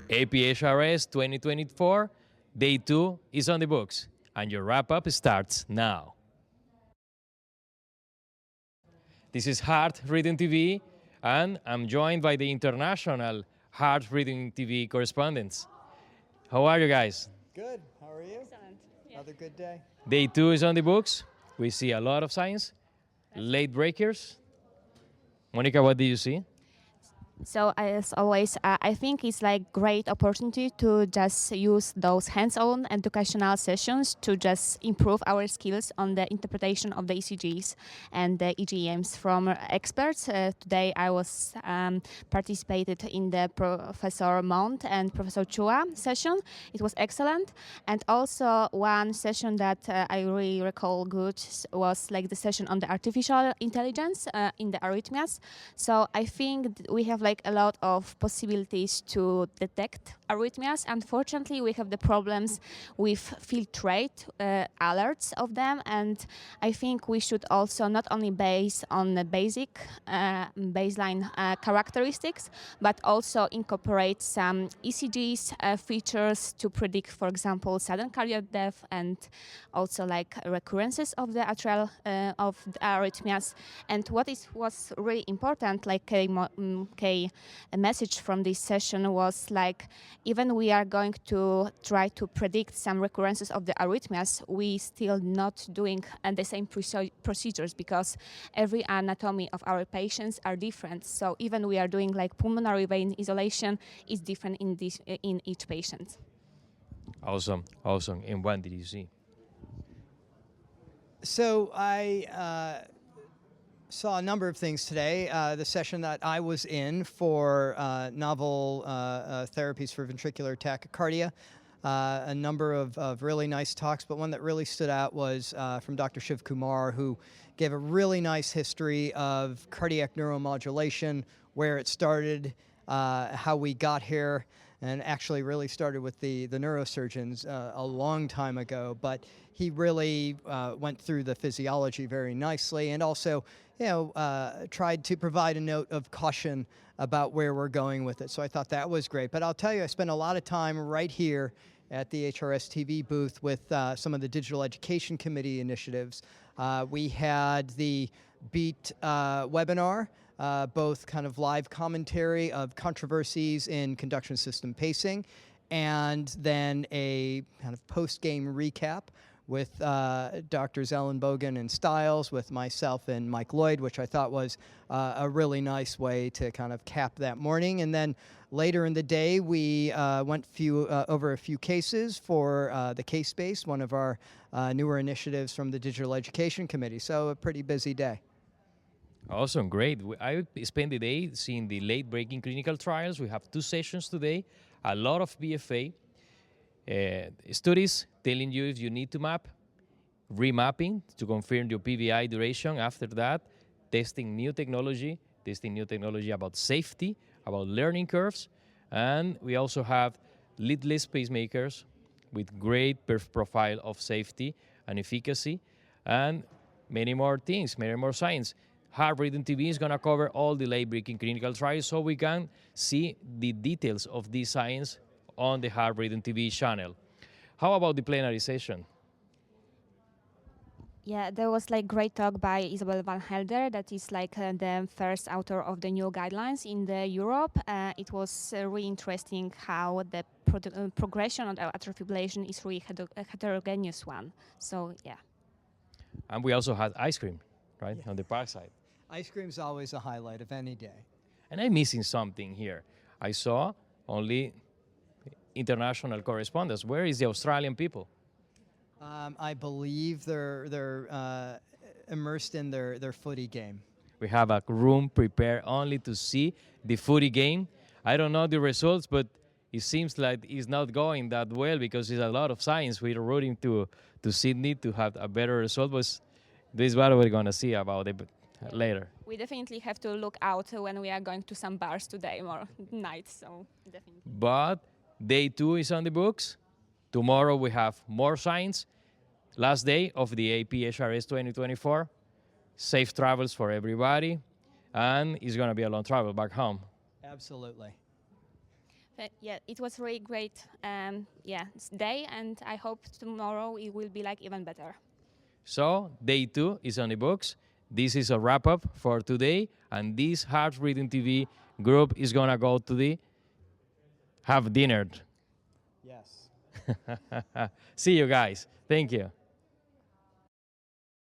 FHRS 2024, Day 2 is on the books, and your wrap-up starts now. This is Heart Reading TV, and I'm joined by the international Heart Reading TV correspondents. How are you guys? Good. How are you? Excellent. Yeah. Another good day. Day 2 is on the books. We see a lot of science, late breakers. Monica, what did you see? So as always, I think it's like great opportunity to just use those hands-on educational sessions to just improve our skills on the interpretation of the ECGs and the EGMs from experts. Today I was participated in the Professor Mount and Professor Chua session. It was excellent. And also one session that I really recall good was like the session on the artificial intelligence in the arrhythmias. So I think we have like a lot of possibilities to detect arrhythmias. Unfortunately, we have the problems with filtrate alerts of them, and I think we should also not only base on the basic baseline characteristics, but also incorporate some ECGs features to predict, for example, sudden cardiac death and also like recurrences of the atrial of the arrhythmias. And what was really important, like a message from this session was like, even we are going to try to predict some recurrences of the arrhythmias, we still not doing the same procedures because every anatomy of our patients are different. So even we are doing like pulmonary vein isolation is different in each patient. Awesome. And what did you see? So I saw a number of things today. The session that I was in for novel therapies for ventricular tachycardia, a number of really nice talks, but one that really stood out was from Dr. Shiv Kumar, who gave a really nice history of cardiac neuromodulation, where it started, how we got here, and actually really started with the neurosurgeons a long time ago. But he really went through the physiology very nicely, and also, tried to provide a note of caution about where we're going with it. So I thought that was great. But I'll tell you, I spent a lot of time right here at the HRS TV booth with some of the Digital Education Committee initiatives. We had the BEAT webinar, both kind of live commentary of controversies in conduction system pacing, and then a kind of post-game recap with Drs. Ellen Bogan and Stiles, with myself and Mike Lloyd, which I thought was a really nice way to kind of cap that morning. And then later in the day, we went over a few cases for the Case Space, one of our newer initiatives from the Digital Education Committee. So a pretty busy day. Awesome, great. I spent the day seeing the late-breaking clinical trials. We have 2 sessions today, a lot of BFA. Studies telling you if you need to map, remapping to confirm your PVI duration. After that, testing new technology about safety, about learning curves. And we also have leadless pacemakers with great profile of safety and efficacy, and many more things, many more science. Heart Reading TV is going to cover all the late-breaking clinical trials so we can see the details of this science on the Heart Reading TV channel. How about the plenary session? Yeah, there was like great talk by Isabel van Helder, that is like the first author of the new guidelines in the Europe. It was really interesting how the progression of atrial fibrillation is really a heterogeneous one. So yeah. And we also had ice cream, right, on the park side. Ice cream's always a highlight of any day. And I'm missing something here. I saw only international correspondents. Where is the Australian people? I believe they're immersed in their footy game. We have a room prepared only to see the footy game. I don't know the results, but it seems like it's not going that well because there's a lot of science. We're rooting to Sydney to have a better result, but this is what we're going to see about it later. We definitely have to look out when we are going to some bars today or night, so definitely. But Day 2 is on the books. Tomorrow we have more science. Last day of the FHRS 2024. Safe travels for everybody. And it's going to be a long travel back home. Absolutely. Yeah, it was really great day, and I hope tomorrow it will be like even better. So day 2 is on the books. This is a wrap up for today, and this Heart Reading TV group is gonna go to the have dinner. Yes. See you guys. Thank you.